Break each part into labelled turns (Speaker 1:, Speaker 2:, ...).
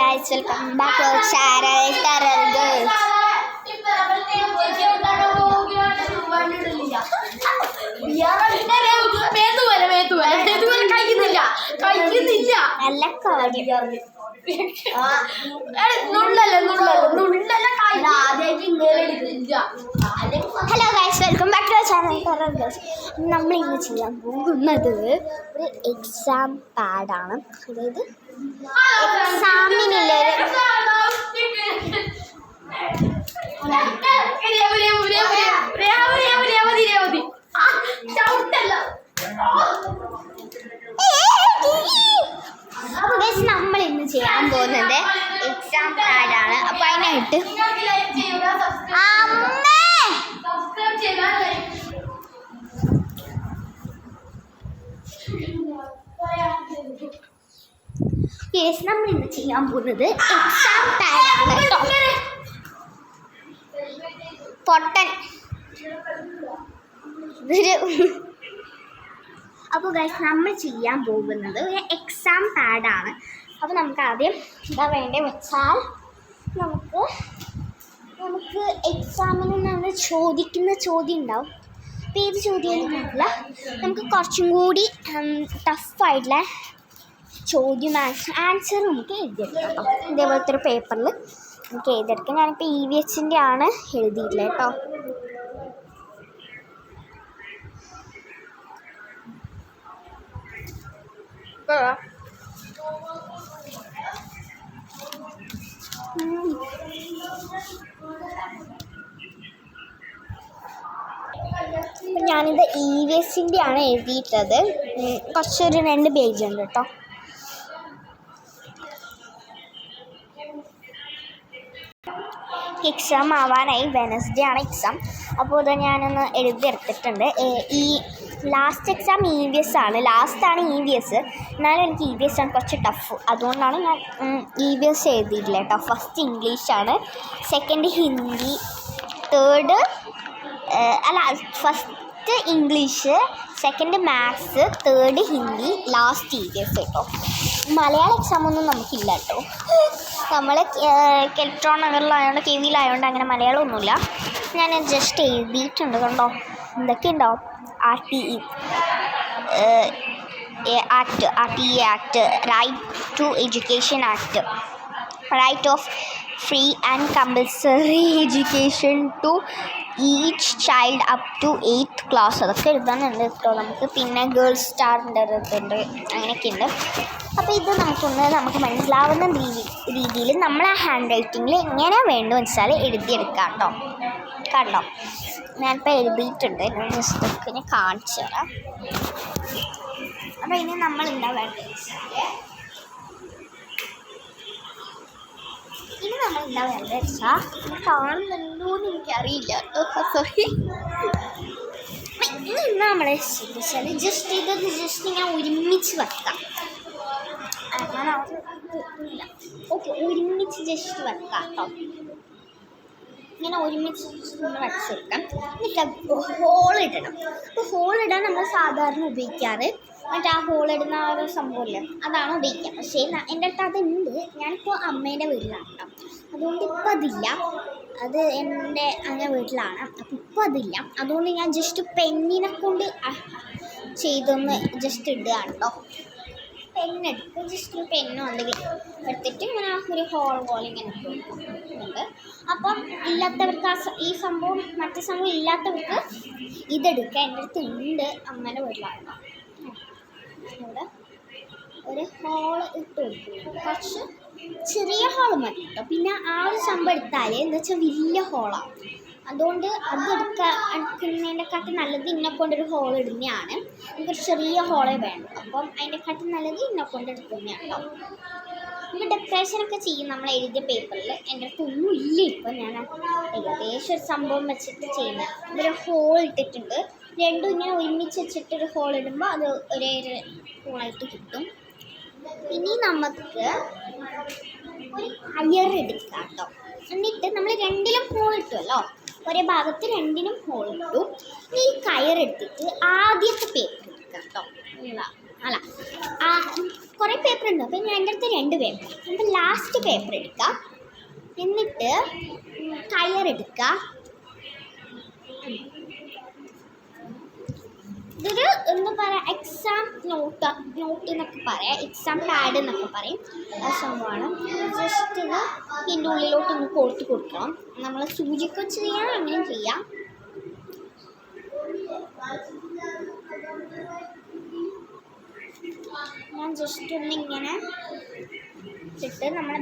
Speaker 1: guys, welcome back to our channel Taral Girls. Hello guys, welcome back to our channel Taral Girls. നമ്മൾ ഇന്ന് ചെയ്യാൻ പോകുന്നത് ഒരു exam പാഡാണ്. അതായത് എക്സാമിനുള്ള അപ്പോൾ ഗൈസ് നമ്മൾ ഇന്ന് ചെയ്യാൻ പോകുന്നത് എക്സാം പാഡാണ്. അപ്പോൾ അതിനായിട്ട് നമ്മൾ ഇന്ന് ചെയ്യാൻ പോകുന്നത് എക്സാം പാഡാണ് കേട്ടോ. പൊട്ടൻ അപ്പോൾ ഗൈസ് നമ്മൾ ചെയ്യാൻ പോകുന്നത് ഒരു എക്സാം പാഡാണ്. അപ്പോൾ നമുക്ക് ആദ്യം എന്താ വേണ്ടത് വെച്ചാൽ നമുക്ക് എക്സാമിന് നമ്മൾ ചോദിക്കുന്ന ചോദ്യം ഉണ്ടാവും. അപ്പോൾ ഏത് ചോദ്യം നോക്കില്ല, നമുക്ക് കുറച്ചും കൂടി ടഫായിട്ടുള്ള ചോദ്യം ആൻസർ നമുക്ക് എഴുതിയെടുക്കാം കേട്ടോ. ഇതേപോലത്തെ ഒരു പേപ്പറിൽ നമുക്ക് എഴുതിയെടുക്കാം. ഞാനിപ്പോൾ EVS ആണ് എഴുതിയിട്ടില്ല കേട്ടോ. ഞാനിത് EVS ആണ് എഴുതിയിട്ടത്. കുറച്ചൊരു 2 പേജ് ഉണ്ട് കേട്ടോ. എക്സാം ആവാനായി, വെനസ്ഡേ ആണ് എക്സാം. അപ്പോൾ ഇത് ഞാനൊന്ന് എഴുതിയെടുത്തിട്ടുണ്ട്. ഈ ലാസ്റ്റ് എക്സാം EVS ആണ്, ലാസ്റ്റാണ് EVS. എന്നാലും എനിക്ക് EVS ആണ് കുറച്ച് ടഫ്, അതുകൊണ്ടാണ് ഞാൻ EVS എഴുതിയിട്ടില്ല കേട്ടോ. ഫസ്റ്റ് ഇംഗ്ലീഷാണ്, second Hindi, first English, second maths, third Hindi, last EVS കേട്ടോ. മലയാളം എക്സാമൊന്നും നമുക്കില്ല കേട്ടോ. നമ്മൾ കെൽട്രോൺ നഗറിലായതുകൊണ്ട് KVയിലായതുകൊണ്ട് അങ്ങനെ മലയാളമൊന്നുമില്ല. ഞാൻ ജസ്റ്റ് എഴുതിയിട്ടുണ്ട് കണ്ടോ. എന്തൊക്കെ ഉണ്ടാവും: RTE act, right to education act, right of free and compulsory education to each child up to 8th class. അതൊക്കെ എഴുതാനുണ്ട് കേട്ടോ നമുക്ക്. പിന്നെ ഗേൾസ് സ്റ്റാറിൻ്റെ ഇതുണ്ട്, അങ്ങനെയൊക്കെ ഉണ്ട്. അപ്പോൾ ഇത് നമുക്ക് മനസ്സിലാവുന്ന രീതിയിൽ നമ്മൾ ആ ഹാൻഡ് റൈറ്റിങ്ങിൽ എങ്ങനെ വേണ്ടു വെച്ചാൽ എഴുതിയെടുക്കാം കേട്ടോ. കണ്ടോ, ഞാനിപ്പോൾ എഴുതിയിട്ടുണ്ട്. ഞാൻ ജസ്റ്റ് ഒക്കെ ഞാൻ കാണിച്ചു തരാം. അപ്പോൾ ഇനി നമ്മൾ എന്താ വേണ്ടത് വെച്ചാൽ കാണുന്നുണ്ടോയെന്ന് എനിക്കറിയില്ല കേട്ടോ, സോറി. ഇനി എന്താ നമ്മളെ വെച്ചാൽ ജസ്റ്റ് ഇങ്ങനെ ഒരുമിച്ച് വെക്കാം. ഓക്കെ, ഒരുമിച്ച് ജസ്റ്റ് വെക്കാം കേട്ടോ. ഇങ്ങനെ ഒരുമിച്ച് വെച്ചെടുക്കാം. എന്നിട്ട് ഹോളിടണം. അപ്പോൾ ഹോളിടാൻ നമ്മൾ സാധാരണ ഉപയോഗിക്കാറ് മറ്റേ ആ ഹോളിടുന്ന ആ ഒരു സംഭവമില്ല, അതാണ് ഉപയോഗിക്കുക. പക്ഷേ എൻ്റെ അടുത്ത് അതുണ്ട്. ഞാനിപ്പോൾ അമ്മേൻ്റെ വീട്ടിലാണ് കേട്ടോ, അതുകൊണ്ട് ഇപ്പോൾ അതില്ല. അത് എൻ്റെ അങ്ങനെ വീട്ടിലാണ്, അപ്പോൾ ഇപ്പോൾ അതില്ല. അതുകൊണ്ട് ഞാൻ ജസ്റ്റ് പെന്നിനെ കൊണ്ട് ചെയ്തൊന്ന് ജസ്റ്റ് ഇടുകയാണ് കേട്ടോ. പെണ്ണെടുത്ത് ജസ്റ്റ് ഒരു പെന്നോ എന്തെങ്കിലും എടുത്തിട്ട് ഇങ്ങനെ ഒരു ഹോൾ പോലെ ഇങ്ങനെ ഇട്ടുണ്ട്. അപ്പം ഇല്ലാത്തവർക്ക് ഈ സംഭവം മറ്റേ സംഭവം ഇല്ലാത്തവർക്ക് ഇതെടുക്കുക. എൻ്റെ അടുത്ത് ഉണ്ട്, അമ്മേൻ്റെ വീട്ടിലാണ്. ഇവിടെ ഒരു ഹോള് ഇട്ട് കൊടുക്കുന്നുണ്ട്, കുറച്ച് ചെറിയ ഹോൾ മതി കേട്ടോ. പിന്നെ ആ ഒരു സംഭവം എടുത്താൽ എന്താ വെച്ചാൽ വലിയ ഹോളാണ്. അതുകൊണ്ട് അത് എടുക്കുന്നതിനെക്കാട്ടും നല്ലത് ഇന്നെക്കൊണ്ടൊരു ഹോൾ ഇടുന്നതാണ്. നമുക്കൊരു ചെറിയ ഹോളേ വേണം. അപ്പം അതിനെക്കാട്ടും നല്ലത് ഇന്നെക്കൊണ്ട് എടുക്കുന്നതാണ് കേട്ടോ. നമുക്ക് ഡെക്കറേഷനൊക്കെ ചെയ്യും നമ്മൾ എഴുതിയ പേപ്പറിൽ. എൻ്റെ അടുത്ത് ഒന്നും ഇല്ല ഇപ്പം. ഞാൻ ഏകദേശം ഒരു സംഭവം വെച്ചിട്ട് ചെയ്യുന്നത്. ഇതൊരു ഹോൾ ഇട്ടിട്ടുണ്ട്. രണ്ടും ഇങ്ങനെ ഒരുമിച്ച് വെച്ചിട്ടൊരു ഹോൾ ഇടുമ്പോൾ അത് ഒരേ ഹോളായിട്ട് കിട്ടും. ഇനി നമുക്ക് ഒരു കയറെടുക്കാം കേട്ടോ. എന്നിട്ട് നമ്മൾ രണ്ടിലും ഹോൾ ഇട്ടുമല്ലോ, ഒരേ ഭാഗത്ത് രണ്ടിനും ഹോൾ ഇട്ടു. ഈ കയറെടുത്തിട്ട് ആദ്യത്തെ പേപ്പർ എടുക്കാം കേട്ടോ. അല്ല കുറേ പേപ്പർ ഉണ്ട്. അപ്പോൾ ഞാൻ എൻ്റെ അടുത്ത് 2 പേപ്പർ. അപ്പോൾ ലാസ്റ്റ് പേപ്പർ എടുക്കുക, എന്നിട്ട് കയറെടുക്കുക. ഇതൊരു എന്താ പറയുക, എക്സാം നോട്ട് എന്നൊക്കെ പറയാം, എക്സാം പാഡ് എന്നൊക്കെ പറയും. ആ സംഭവമാണ്. ജസ്റ്റ് ഇത് ഇതിൻ്റെ ഉള്ളിലോട്ടൊന്ന് കോർത്ത് കൊടുക്കണം. നമ്മൾ സൂചിക്ക് വെച്ച് ചെയ്യാം, അങ്ങനെ ചെയ്യാം. ഞാൻ ജസ്റ്റ് ഒന്ന് ഇങ്ങനെ ഇട്ടിട്ട് നമ്മൾ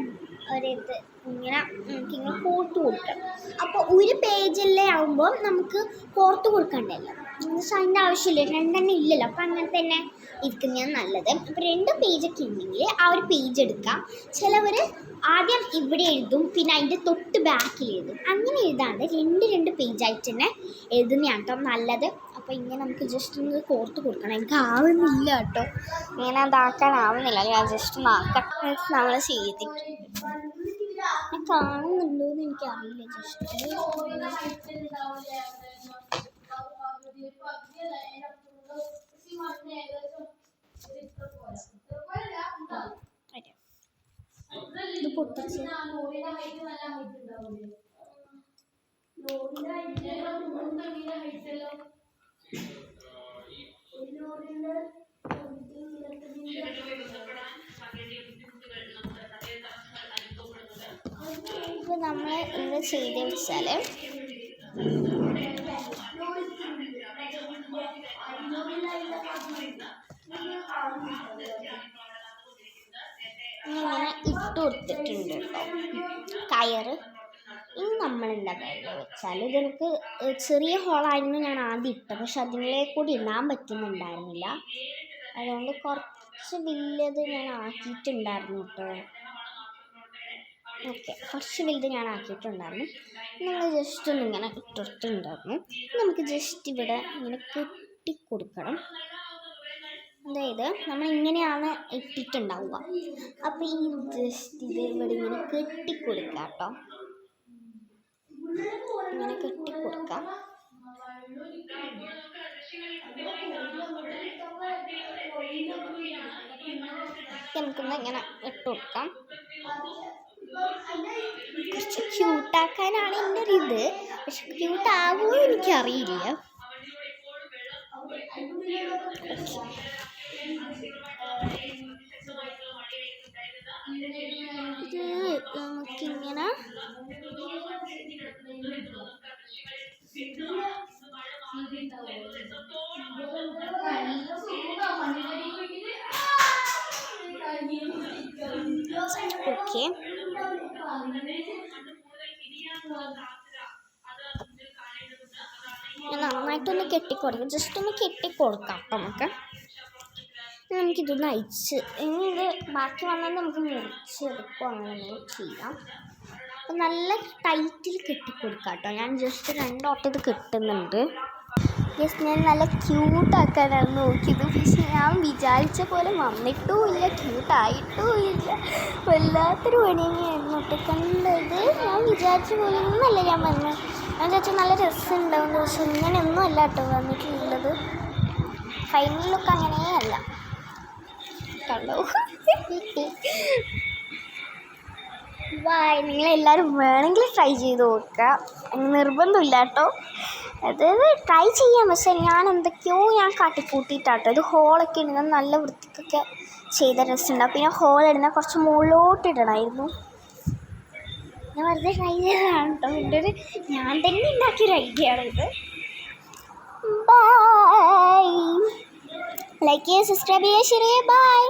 Speaker 1: ഒരിത് ഇങ്ങനെ നമുക്കിങ്ങനെ കോർത്ത് കൊടുക്കണം. അപ്പോൾ ഒരു പേജല്ലേ ആകുമ്പോൾ നമുക്ക് കോർത്ത് കൊടുക്കണ്ടല്ലോ, എന്നുവെച്ചാൽ അതിൻ്റെ ആവശ്യമില്ല, 2 എണ്ണം ഇല്ലല്ലോ. അപ്പോൾ അങ്ങനെ തന്നെ ഇരിക്കുന്നതാണ് നല്ലത്. അപ്പോൾ 2 പേജൊക്കെ ഉണ്ടെങ്കിൽ ആ ഒരു പേജ് എടുക്കാം. ചിലവർ ആദ്യം ഇവിടെ എഴുതും, പിന്നെ അതിൻ്റെ തൊട്ട് ബാക്കിൽ എഴുതും. അങ്ങനെ എഴുതാണ്ട് 2 പേജായിട്ട് തന്നെ എഴുതുന്നതാണ് കേട്ടോ നല്ലത്. അപ്പോൾ ഇങ്ങനെ നമുക്ക് ജസ്റ്റ് ഒന്ന് കോർത്ത് കൊടുക്കണം. എനിക്ക് ആവുന്നില്ല കേട്ടോ, ഇങ്ങനെ അതാക്കാനാവുന്നില്ല. ഞാൻ ജസ്റ്റ് ഒന്ന് ആക്കാം. നമ്മൾ ചെയ്തിട്ടുണ്ട്. ഞാൻ കാണുന്നുണ്ടോ എന്ന് എനിക്കറിയില്ല. ജസ്റ്റ് ഇത് പൊട്ടിച്ച് ഇപ്പോൾ നമ്മൾ എന്ത് ചെയ്ത് വെച്ചാൽ ഇങ്ങനെ ഇട്ട് കൊടുത്തിട്ടുണ്ട് കേട്ടോ കയറ്. ഇനി നമ്മളെന്താ പറയുക വെച്ചാൽ, ഇതെനിക്ക് ചെറിയ ഹോളായിരുന്നു ഞാൻ ആദ്യം ഇട്ടത്, പക്ഷെ അതിലേക്ക് കൂടി ഇടാൻ പറ്റുന്നുണ്ടായിരുന്നില്ല. അതുകൊണ്ട് കുറച്ച് വലിയത് ഞാൻ ആക്കിയിട്ടുണ്ടായിരുന്നു കേട്ടോ. ഓക്കെ, കുറച്ച് വലുത് ഞാൻ ആക്കിയിട്ടുണ്ടായിരുന്നു. നമ്മൾ ജസ്റ്റ് ഒന്ന് ഇങ്ങനെ ഇട്ടിട്ടുണ്ടായിരുന്നു. നമുക്ക് ജസ്റ്റ് ഇവിടെ ഇങ്ങനെ കെട്ടിക്കൊടുക്കണം. അതായത് നമ്മളിങ്ങനെയാണ് ഇട്ടിട്ടുണ്ടാവുക. അപ്പോൾ ഈ ജസ്റ്റ് ഇത് ഇവിടെ ഇങ്ങനെ കെട്ടിക്കൊടുക്കുക കേട്ടോ. ഇങ്ങനെ കെട്ടിക്കൊടുക്കാം. നമുക്കൊന്ന് ഇങ്ങനെ ഇട്ട് കൊടുക്കാം. കുറച്ച് ക്യൂട്ടാക്കാനാണ് എൻ്റെ ഒരു ഇത്, പക്ഷെ ക്യൂട്ടാകുമോ എനിക്കറിയില്ല. ഇത് നമുക്കിങ്ങനെ ഓക്കെ, നന്നായിട്ടൊന്ന് കെട്ടിക്കൊടുക്കാം. ജസ്റ്റ് ഒന്ന് കെട്ടിക്കൊടുക്കാം. അപ്പം നമുക്കിതൊന്ന് അയച്ച് ഇനി ഇത് ബാക്കി വന്നാൽ നമുക്ക് മുറിച്ചെടുക്കുക, അങ്ങനെ ചെയ്യാം. അപ്പം നല്ല ടൈറ്റിൽ കെട്ടിക്കൊടുക്കാം കേട്ടോ. ഞാൻ ജസ്റ്റ് 2 ഓട്ടം ഇത് കിട്ടുന്നുണ്ട്. യെസ്, ഞാൻ നല്ല ക്യൂട്ടാക്കാനാണ് നോക്കിയത്, പക്ഷെ ഞാൻ വിചാരിച്ച പോലെ വന്നിട്ടും ഇല്ല, ക്യൂട്ടായിട്ടും ഇല്ല. വല്ലാത്തൊരു പണിയായിരുന്നു കേട്ടോ കണ്ടത്. ഞാൻ വിചാരിച്ച പോലെ ഒന്നുമല്ല ഞാൻ വന്നത്. ഞാൻ വിചാരിച്ചാൽ നല്ല രസമുണ്ടാവും, പക്ഷെ ഇങ്ങനെയൊന്നും അല്ല കേട്ടോ വന്നിട്ടുള്ളത്. ഫൈനൽ ലുക്ക് അങ്ങനെയല്ല കണ്ടോ. നിങ്ങളെല്ലാവരും വേണമെങ്കിൽ ട്രൈ ചെയ്ത് നോക്കുക, നിർബന്ധമില്ല കേട്ടോ. അതായത് ട്രൈ ചെയ്യാം, പക്ഷേ ഞാൻ എന്തൊക്കെയോ കാട്ടിക്കൂട്ടിയിട്ടാട്ടോ. ഇത് ഹോളൊക്കെ ഇടുന്ന നല്ല വൃത്തിക്കൊക്കെ ചെയ്ത രസമുണ്ടാവും. പിന്നെ ഹോൾ ഇടുന്ന കുറച്ച് മുകളിലോട്ട് ഇടണമായിരുന്നു. ഞാൻ വെറുതെ ട്രൈ ചെയ്തതാണ് കേട്ടോ. എൻ്റെ ഒരു ഞാൻ തന്നെ ഉണ്ടാക്കിയൊരു ഐഡിയ ആണ് ഇത്. ബൈ, ലൈക്ക് ചെയ്യുക, സബ്സ്ക്രൈബ് ചെയ്യുക, ഷെയർ ചെയ്യുക. ബൈ.